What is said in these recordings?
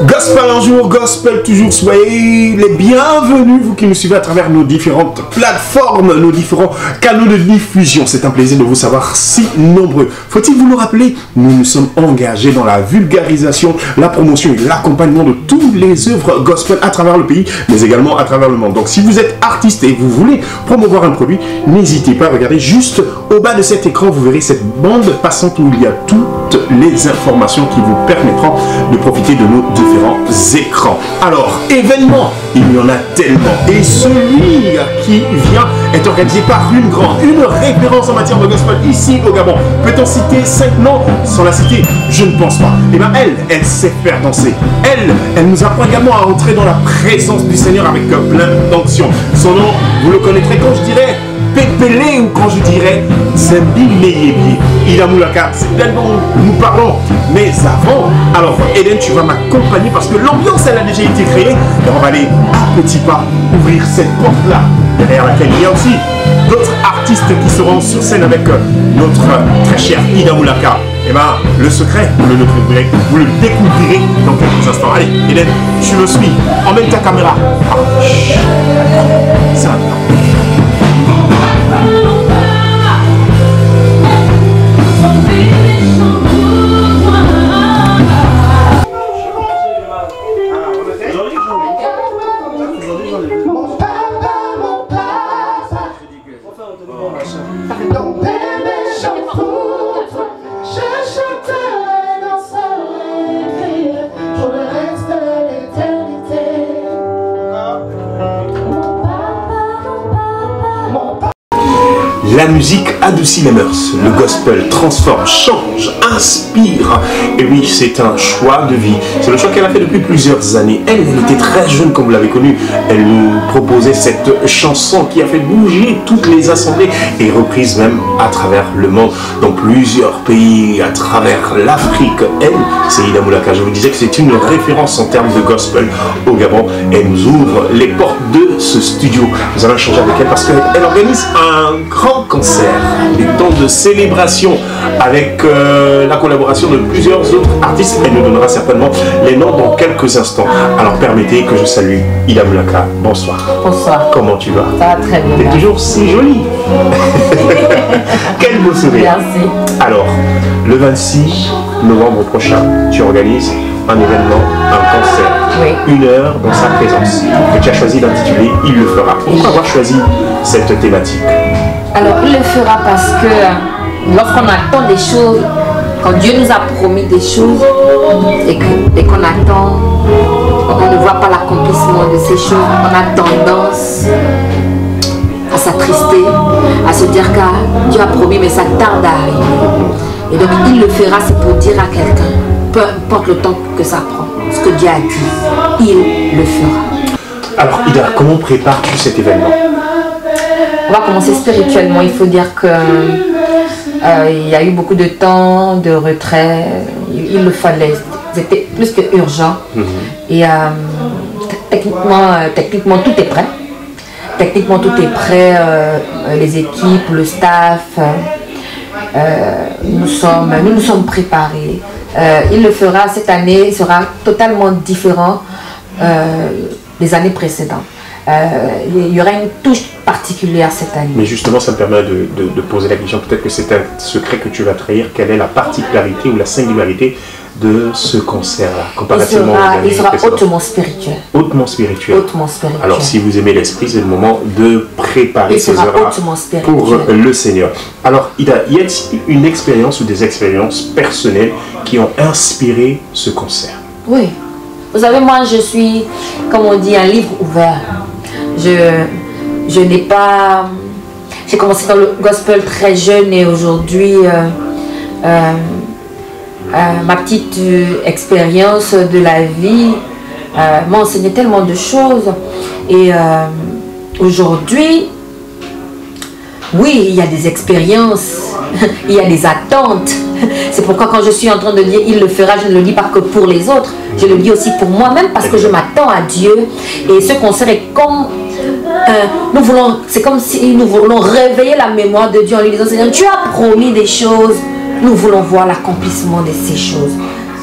Gospel un jour, gospel toujours, soyez les bienvenus, vous qui nous suivez à travers nos différentes plateformes, nos différents canaux de diffusion. C'est un plaisir de vous savoir si nombreux. Faut-il vous le rappeler, nous nous sommes engagés dans la vulgarisation, la promotion et l'accompagnement de toutes les œuvres gospel à travers le pays, mais également à travers le monde. Donc si vous êtes artiste et vous voulez promouvoir un produit, n'hésitez pas à regarder juste au bas de cet écran, vous verrez cette bande passante où il y a toutes les informations qui vous permettront de profiter de nos différents écrans. Alors, événements, il y en a tellement. Et celui qui vient est organisé par une référence en matière de gospel ici au Gabon. Peut-on citer 5 noms? Sans la citer, je ne pense pas. Et bien elle sait faire danser. Elle nous apprend également à entrer dans la présence du Seigneur avec plein d'onction. Son nom, vous le connaîtrez quand je dirais Pépélé ou quand je dirais Zembi Meyebi. Ida Moulaka, c'est d'elle dont nous parlons. Mais avant, alors Eden, tu vas m'accompagner parce que l'ambiance, elle a déjà été créée. Et on va aller à petits pas ouvrir cette porte-là, derrière laquelle il y a aussi d'autres artistes qui seront sur scène avec notre très chère Ida Moulaka. Et bien, le secret, vous le découvrirez dans quelques instants. Allez, Eden, tu me suis. Emmène ta caméra. Ah, chut. C'est maintenant. La musique adoucit les mœurs, le gospel transforme, change, inspire. Et oui, c'est un choix de vie. C'est le choix qu'elle a fait depuis plusieurs années. Elle était très jeune, comme vous l'avez connu. Elle nous proposait cette chanson qui a fait bouger toutes les assemblées et reprise même à travers le monde, dans plusieurs pays, à travers l'Afrique. Elle, c'est Ida Moulaka. Je vous disais que c'est une référence en termes de gospel au Gabon. Elle nous ouvre les portes de ce studio. Nous allons échanger avec elle parce qu'elle organise un grand concert, des temps de célébration avec la collaboration de plusieurs autres artistes. Elle nous donnera certainement les noms dans quelques instants. Alors permettez que je salue Ida Moulaka. Bonsoir. Bonsoir. Comment tu vas? Ça va très bien. Tu es toujours si jolie. Quel beau sourire. Merci. Alors, le 26 novembre prochain, tu organises un événement, un concert. Oui. 1 heure dans sa présence. Que tu as choisi d'intituler Il le fera. Pourquoi avoir choisi cette thématique? Alors, il le fera parce que lorsqu'on attend des choses, quand Dieu nous a promis des choses et qu'on attend, on ne voit pas l'accomplissement de ces choses, on a tendance à s'attrister, à se dire que Dieu a promis mais ça tarde à arriver. Et donc il le fera, c'est pour dire à quelqu'un, peu importe le temps que ça prend, ce que Dieu a dit, il le fera. Alors Ida, comment prépares-tu cet événement? On va commencer spirituellement. Il faut dire que il y a eu beaucoup de temps de retrait. Il le fallait. C'était plus que urgent. Et techniquement, tout est prêt. Techniquement, tout est prêt. Les équipes, le staff. Nous nous sommes préparés. Il le fera cette année. Il sera totalement différent des années précédentes. Il y aura une touche particulière cette année. Mais justement, ça me permet de poser la question, peut-être que c'est un secret que tu vas trahir, quelle est la particularité ou la singularité de ce concert-là, comparativement il sera hautement spirituel. Hautement spirituel. Hautement spirituel. Alors, si vous aimez l'esprit, c'est le moment de préparer ces heures-là pour le Seigneur. Alors, Ida, y a-t-il une expérience ou des expériences personnelles qui ont inspiré ce concert? Oui. Vous savez, moi, je suis, comme on dit, un livre ouvert. Je n'ai pas... J'ai commencé dans le gospel très jeune et aujourd'hui, ma petite expérience de la vie m'a enseigné tellement de choses. Et aujourd'hui, oui, il y a des expériences, il y a des attentes. C'est pourquoi quand je suis en train de dire il le fera, je ne le dis pas que pour les autres, je le dis aussi pour moi-même parce que je m'attends à Dieu. Et ce concert est comme c'est comme si nous voulons réveiller la mémoire de Dieu en lui disant Seigneur, tu as promis des choses, nous voulons voir l'accomplissement de ces choses.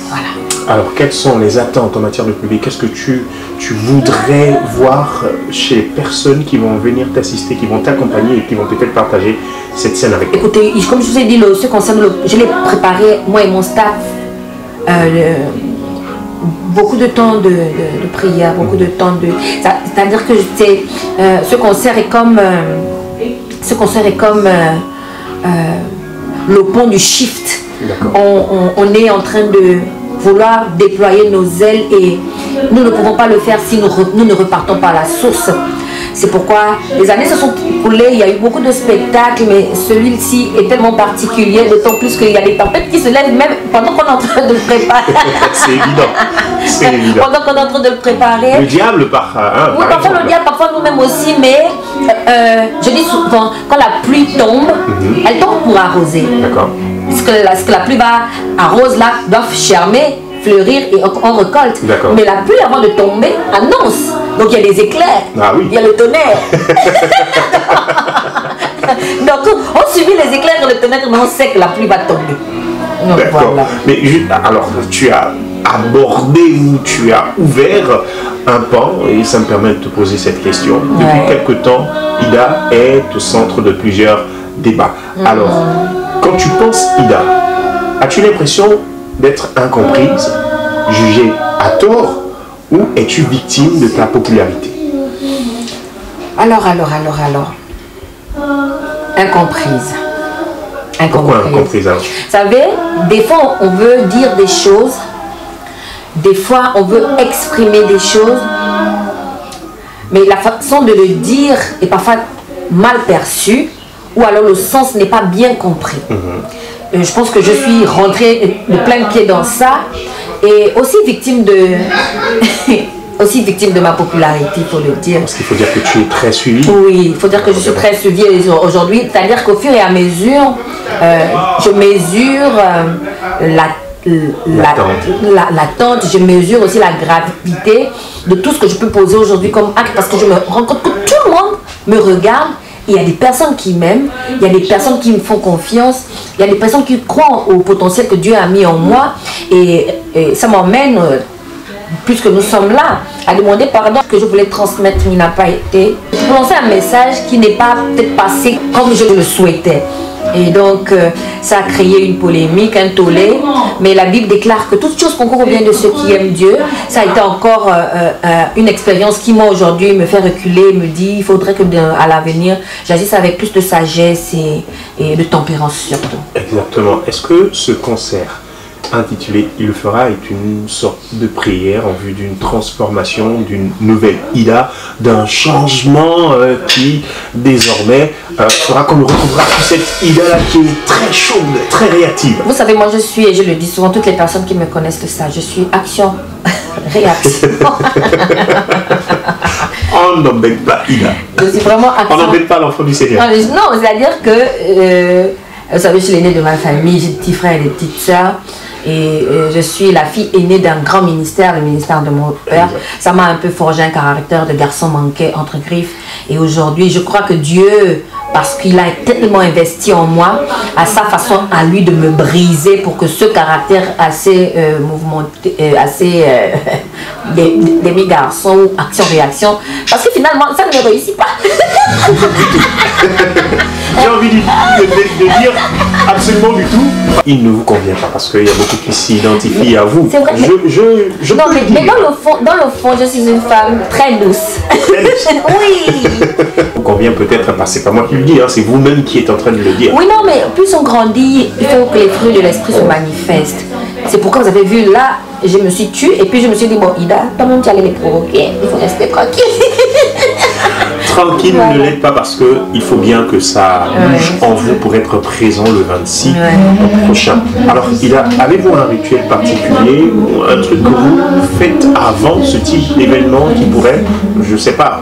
Voilà. Alors, quelles sont les attentes en matière de public? Qu'est-ce que tu voudrais voir chez les personnes qui vont venir t'assister, qui vont t'accompagner et qui vont peut-être partager cette scène avec toi? Écoutez, comme je vous ai dit, ce concerne je l'ai préparé, moi et mon staff, beaucoup de temps de prière, beaucoup de temps de... C'est-à-dire que ce concert est comme... le pont du shift. On est en train de vouloir déployer nos ailes et nous ne pouvons pas le faire si nous ne repartons pas à la source. C'est pourquoi les années se sont écoulées, il y a eu beaucoup de spectacles, mais celui-ci est tellement particulier, d'autant plus qu'il y a des tempêtes qui se lèvent même pendant qu'on est en train de le préparer. C'est évident. C'est évident. Pendant qu'on est en train de le préparer. Le diable par... oui, parfois le diable, parfois nous-mêmes aussi, mais je dis souvent, quand la pluie tombe, elle tombe pour arroser. D'accord. Ce que la pluie va arrose là, doivent germer, fleurir et on récolte. Mais la pluie avant de tomber annonce. Donc il y a des éclairs, il y a le tonnerre. Donc on subit les éclairs et le tonnerre, mais on sait que la pluie va tomber. D'accord. Voilà. Mais alors tu as abordé ou tu as ouvert un pan et ça me permet de te poser cette question. Depuis quelque temps, Ida est au centre de plusieurs débats. Alors, quand tu penses Ida, as-tu l'impression d'être incomprise, jugée à tort, ou es-tu victime de ta popularité? Alors. Incomprise. Pourquoi incomprise alors? Vous savez, des fois on veut dire des choses, des fois on veut exprimer des choses, mais la façon de le dire est parfois mal perçue, ou alors le sens n'est pas bien compris. Je pense que je suis rentrée de plein pied dans ça, et aussi victime de ma popularité, il faut le dire. Parce qu'il faut dire que tu es très suivie. Oui, il faut dire que je suis très suivie aujourd'hui. C'est-à-dire qu'au fur et à mesure, je mesure l'attente, je mesure aussi la gravité de tout ce que je peux poser aujourd'hui comme acte, parce que je me rends compte que tout le monde me regarde. Il y a des personnes qui m'aiment, il y a des personnes qui me font confiance, il y a des personnes qui croient au potentiel que Dieu a mis en moi, et ça m'emmène, puisque nous sommes là, à demander pardon que je voulais transmettre, il n'a pas été. Je lançais un message qui n'est pas peut-être passé comme je le souhaitais. Et donc, ça a créé une polémique, un tollé. Mais la Bible déclare que toute chose concourt au bien de ceux qui aiment Dieu. Ça a été encore une expérience qui, moi, aujourd'hui, me fait reculer, me dit il faudrait que à l'avenir, j'agisse avec plus de sagesse et de tempérance surtout. Exactement. Est-ce que ce concert intitulé Il le fera est une sorte de prière en vue d'une transformation, d'une nouvelle Ida, d'un changement qui désormais fera qu'on retrouvera cette Ida qui est très chaude, très réactive? Vous savez, moi je suis, et je le dis souvent, toutes les personnes qui me connaissent de ça, je suis action, réaction. On n'embête pas Ida. Je suis vraiment action. On n'embête pas l'enfant du Seigneur. Non, c'est-à-dire que, vous savez, je suis l'aînée de ma famille, j'ai des petits frères et des petites sœurs. Et je suis la fille aînée d'un grand ministère, le ministère de mon père. Ça m'a un peu forgé un caractère de garçon manqué entre griffes. Et aujourd'hui, je crois que Dieu, parce qu'il a tellement investi en moi, a sa façon à lui de me briser pour que ce caractère assez mouvementé, assez demi-garçon ou action-réaction, parce que finalement, ça ne me réussit pas. J'ai envie de dire absolument du tout. Il ne vous convient pas parce qu'il y a beaucoup qui s'identifient à vous. C'est vrai. Non, mais dans le fond, je suis une femme très douce. Oui. Vous convient peut-être, parce que c'est pas moi qui le dis, hein, c'est vous-même qui êtes en train de le dire. Oui, non, mais plus on grandit, il faut que les fruits de l'esprit se manifestent. C'est pourquoi vous avez vu là, je me suis tue et puis je me suis dit, bon, Ida, toi-même tu allais les provoquer, il faut rester tranquille. Tranquille, ne l'êtes pas parce qu'il faut bien que ça bouge en vous pour être présent le 26 prochain. Alors, avez-vous un rituel particulier ou un truc que vous faites avant ce type d'événement qui pourrait, je ne sais pas,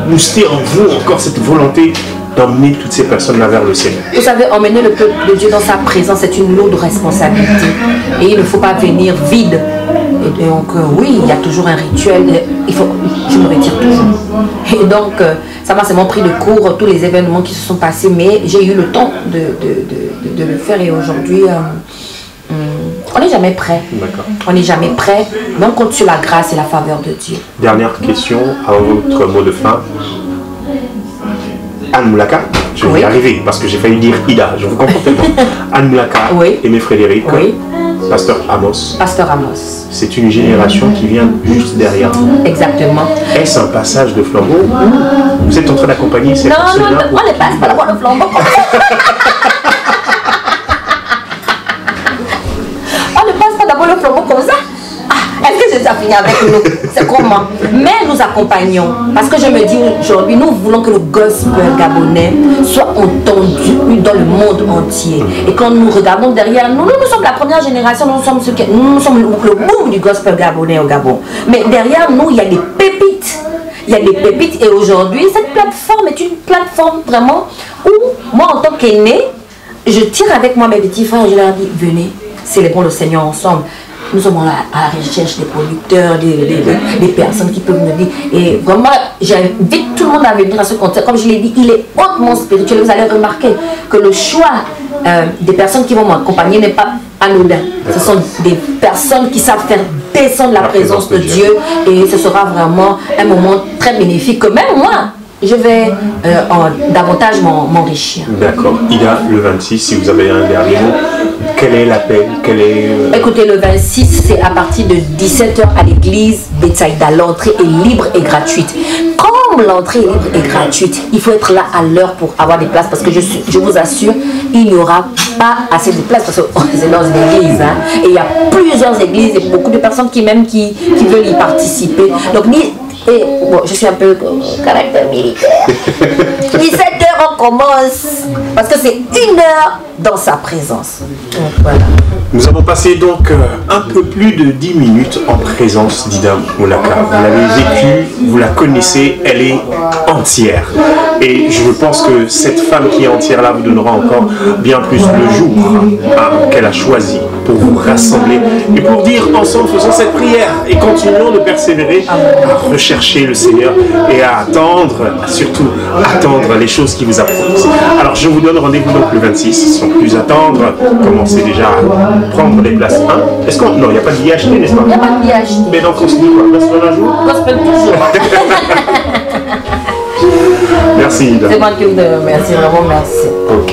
booster en vous encore cette volonté d'emmener toutes ces personnes-là vers le Seigneur? Vous savez, emmener le peuple de Dieu dans sa présence, c'est une lourde responsabilité. Et il ne faut pas venir vide. Et donc, oui, il y a toujours un rituel. Je me retire toujours. Et donc, ça m'a seulement pris de court tous les événements qui se sont passés. Mais j'ai eu le temps de le faire. Et aujourd'hui, on n'est jamais prêt. D'accord. On n'est jamais prêt, mais on compte sur la grâce et la faveur de Dieu. Dernière question, avant votre mot de fin. Anne Moulaka, je vais y arriver parce que j'ai failli dire Ida, je vous comprends tellement. Anne Moulaka, Aimé Frédéric, Pasteur Amos. Pasteur Amos. C'est une génération qui vient juste derrière vous. Exactement. Est-ce un passage de flambeau? Vous êtes en train d'accompagner ces personnes-là? Non, on ne passe pas la voie de flambeau. On ne passe pas d'abord le flambeau comme ça. Est-ce que ça finit avec nous? C'est comment? Mais nous accompagnons. Parce que je me dis aujourd'hui, nous voulons que le gospel gabonais soit entendu dans le monde entier. Et quand nous regardons derrière nous, nous sommes la première génération, nous sommes le boom du gospel gabonais au Gabon. Mais derrière nous, il y a des pépites. Il y a des pépites. Et aujourd'hui, cette plateforme est une plateforme vraiment où, moi en tant qu'aîné, je tire avec moi mes petits frères et je leur dis, venez, célébrons le Seigneur ensemble. Nous sommes à la recherche des producteurs, des personnes qui peuvent nous dire. Et vraiment, j'invite tout le monde à venir à ce concert. Comme je l'ai dit, il est hautement spirituel. Vous allez remarquer que le choix des personnes qui vont m'accompagner n'est pas anodin. Ce sont des personnes qui savent faire descendre la présence de Dieu. Et ce sera vraiment un moment très bénéfique que même moi, je vais davantage m'enrichir. D'accord. Ida, le 26, si vous avez un dernier mot, quel est l'appel? Écoutez, le 26, c'est à partir de 17h à l'église Betsaïda. L'entrée est libre et gratuite. Comme l'entrée est libre et gratuite, il faut être là à l'heure pour avoir des places parce que je vous assure, il n'y aura pas assez de places parce que c'est dans une église. Hein, et il y a plusieurs églises et beaucoup de personnes qui veulent y participer. Donc, et bon, je suis un peu caractère militaire. 17h on commence parce que c'est 1 heure dans sa présence. Donc, voilà. Nous avons passé donc un peu plus de 10 minutes en présence d'Ida Moulaka. Vous l'avez vécue, vous la connaissez, elle est entière. Et je pense que cette femme qui est entière là vous donnera encore bien plus le jour qu'elle a choisi pour vous rassembler et pour dire ensemble faisons cette prière et continuons de persévérer à rechercher le Seigneur et à attendre, surtout attendre les choses qui vous approchent. Alors je vous donne rendez-vous donc le 26, sans plus attendre, commencez déjà à prendre les places 1. Est-ce qu'on... Non, il n'y a pas de billet acheté, n'est-ce pas? Il n'y a pas de billet acheté. Mais donc on se dit quoi? Gospel un jour? Gospel toujours. Merci Ida. C'est moi qui vous remercie, vraiment merci. Ok.